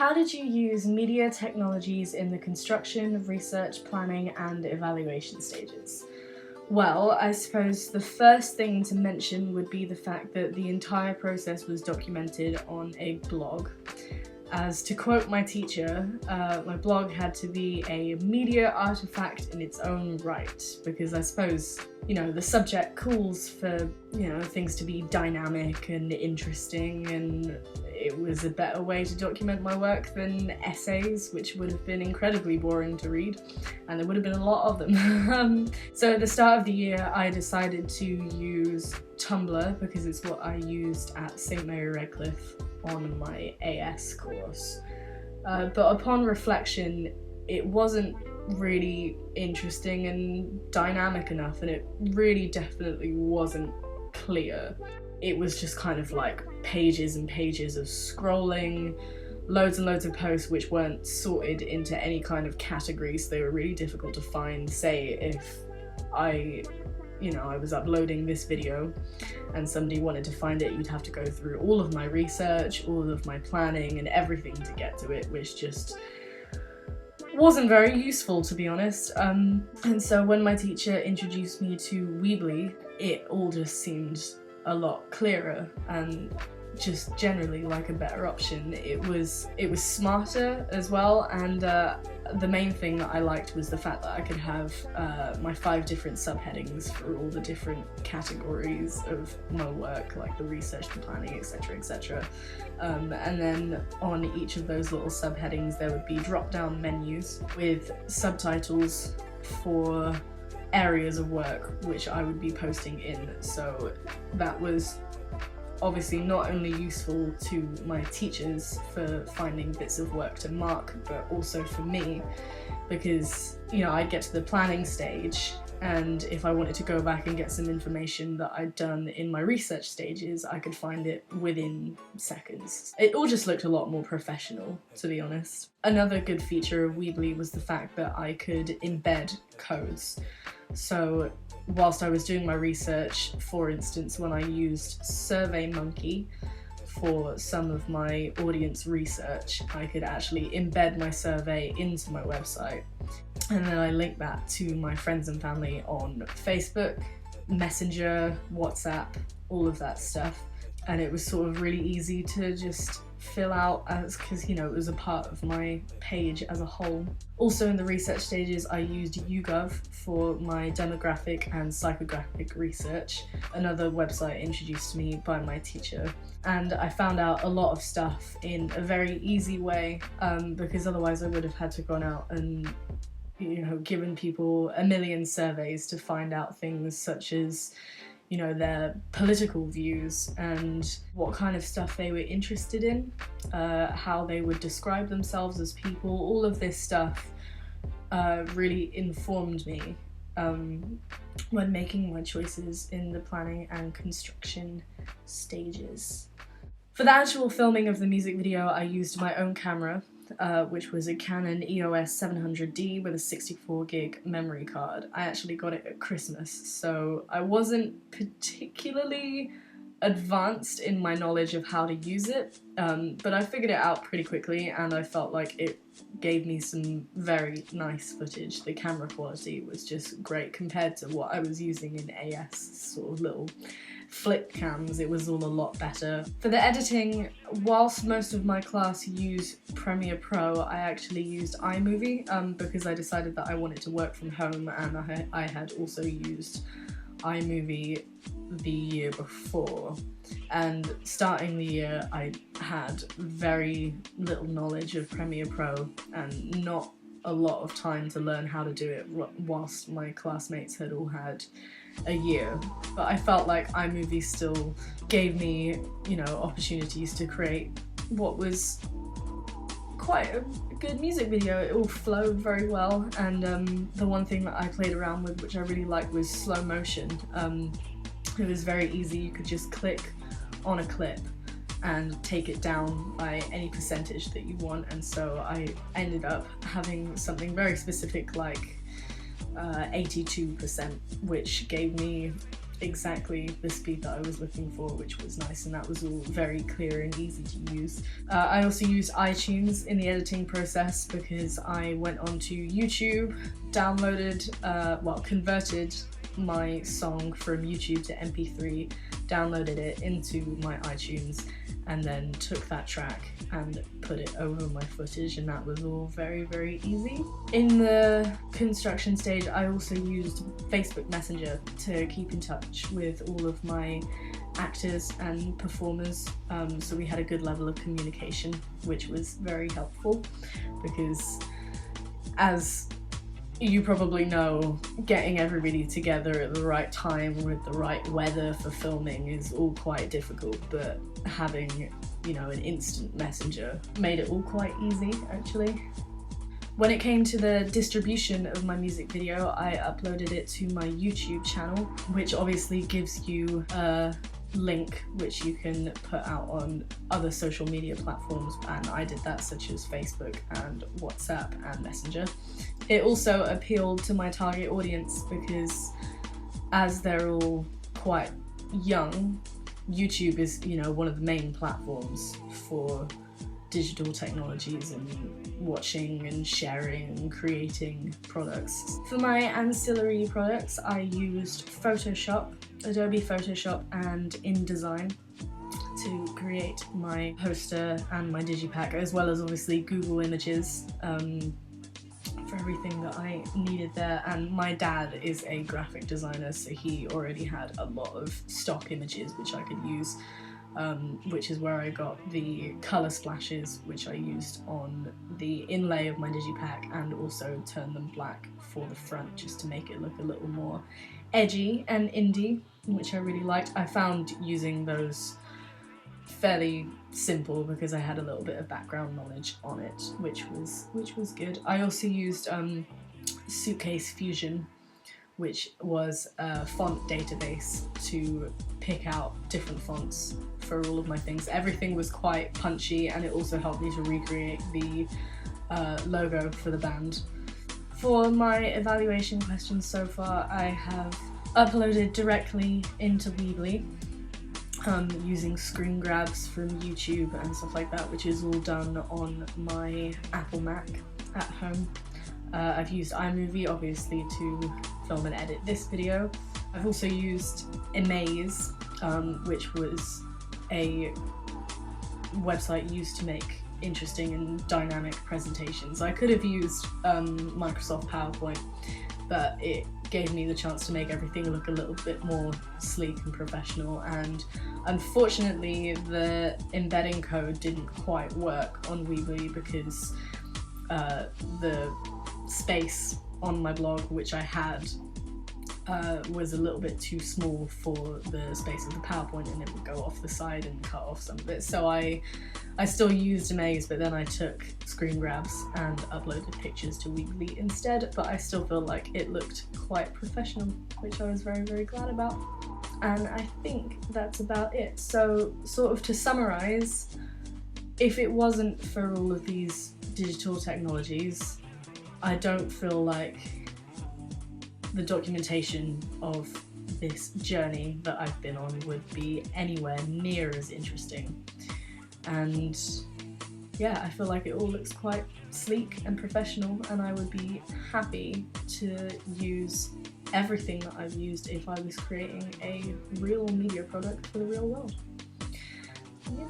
How did you use media technologies in the construction, research, planning, and evaluation stages? Well, I suppose the first thing to mention would be the fact that the entire process was documented on a blog. As to quote my teacher, my blog had to be a media artifact in its own right, because I suppose, the subject calls for, things to be dynamic and interesting, and it was a better way to document my work than essays, which would have been incredibly boring to read, and there would have been a lot of them. So at the start of the year, I decided to use Tumblr because it's what I used at St Mary Redcliffe on my AS course. But upon reflection, it wasn't really interesting and dynamic enough, and it really definitely wasn't clear. It was just kind of like pages and pages of scrolling, loads and loads of posts which weren't sorted into any kind of categories. They were really difficult to find. Say if I was uploading this video and somebody wanted to find it, you'd have to go through all of my research, all of my planning and everything to get to it, which just wasn't very useful, to be honest. And so when my teacher introduced me to Weebly, it all just seemed a lot clearer and just generally like a better option. It was smarter as well, and the main thing that I liked was the fact that I could have my 5 different subheadings for all the different categories of my work, like the research, the planning, etc, etc. And then on each of those little subheadings there would be drop-down menus with subtitles for areas of work which I would be posting in. So that was obviously not only useful to my teachers for finding bits of work to mark, but also for me, because I'd get to the planning stage, and if I wanted to go back and get some information that I'd done in my research stages, I could find it within seconds. It all just looked a lot more professional, to be honest. Another good feature of Weebly was the fact that I could embed codes. So whilst I was doing my research, for instance, when I used SurveyMonkey for some of my audience research, I could actually embed my survey into my website, and then I linked that to my friends and family on Facebook, Messenger, WhatsApp, all of that stuff. And it was sort of really easy to just fill out because it was a part of my page as a whole. Also in the research stages, I used YouGov for my demographic and psychographic research, another website introduced to me by my teacher. And I found out a lot of stuff in a very easy way, because otherwise I would have had to gone out and given people a million surveys to find out things such as their political views and what kind of stuff they were interested in, how they would describe themselves as people. All of this stuff really informed me when making my choices in the planning and construction stages. For the actual filming of the music video, I used my own camera, which was a Canon EOS 700D with a 64 gig memory card. I actually got it at Christmas, so I wasn't particularly advanced in my knowledge of how to use it, but I figured it out pretty quickly, and I felt like it gave me some very nice footage. The camera quality was just great compared to what I was using in AS, sort of little flip cams. It was all a lot better. For the editing, whilst most of my class used Premiere Pro, I actually used iMovie because I decided that I wanted to work from home, and I had also used iMovie the year before. And starting the year, I had very little knowledge of Premiere Pro and not a lot of time to learn how to do it whilst my classmates had all had a year. But I felt like iMovie still gave me, opportunities to create what was quite a good music video. It all flowed very well, and the one thing that I played around with, which I really liked, was slow motion. It was very easy. You could just click on a clip and take it down by any percentage that you want, and so I ended up having something very specific like 82%, which gave me exactly the speed that I was looking for, which was nice, and that was all very clear and easy to use. I also used iTunes in the editing process because I went onto YouTube, downloaded, converted my song from YouTube to MP3, downloaded it into my iTunes, and then took that track and put it over my footage, and that was all very, very easy. In the construction stage, I also used Facebook Messenger to keep in touch with all of my actors and performers, so we had a good level of communication, which was very helpful because, as you probably know, getting everybody together at the right time with the right weather for filming is all quite difficult, but having, you know, an instant messenger made it all quite easy, actually. When it came to the distribution of my music video, I uploaded it to my YouTube channel, which obviously gives you a link which you can put out on other social media platforms, and I did that, such as Facebook and WhatsApp and Messenger. It also appealed to my target audience because, as they're all quite young, YouTube is, you know, one of the main platforms for digital technologies and watching and sharing and creating products. For my ancillary products, I used Photoshop, Adobe Photoshop and InDesign to create my poster and my digipack, as well as obviously Google Images for everything that I needed there. And my dad is a graphic designer, so he already had a lot of stock images which I could use, which is where I got the colour splashes which I used on the inlay of my digipack, and also turned them black for the front just to make it look a little more edgy and indie, which I really liked. I found using those fairly simple because I had a little bit of background knowledge on it, which was good. I also used Suitcase Fusion, which was a font database to pick out different fonts for all of my things. Everything was quite punchy, and it also helped me to recreate the logo for the band. For my evaluation questions so far, I have uploaded directly into Weebly, using screen grabs from YouTube and stuff like that, which is all done on my Apple Mac at home. I've used iMovie, obviously, to film and edit this video. I've also used Amaze, which was a website used to make interesting and dynamic presentations. I could have used Microsoft PowerPoint, but it gave me the chance to make everything look a little bit more sleek and professional, and unfortunately the embedding code didn't quite work on Weebly because the space on my blog which I had was a little bit too small for the space of the PowerPoint, and it would go off the side and cut off some of it. So I still used Amaze, but then I took screen grabs and uploaded pictures to Weebly instead, but I still feel like it looked quite professional, which I was very, very glad about. And I think that's about it. So, sort of to summarise, if it wasn't for all of these digital technologies, I don't feel like the documentation of this journey that I've been on would be anywhere near as interesting. And yeah, I feel like it all looks quite sleek and professional, and I would be happy to use everything that I've used if I was creating a real media product for the real world. Yeah.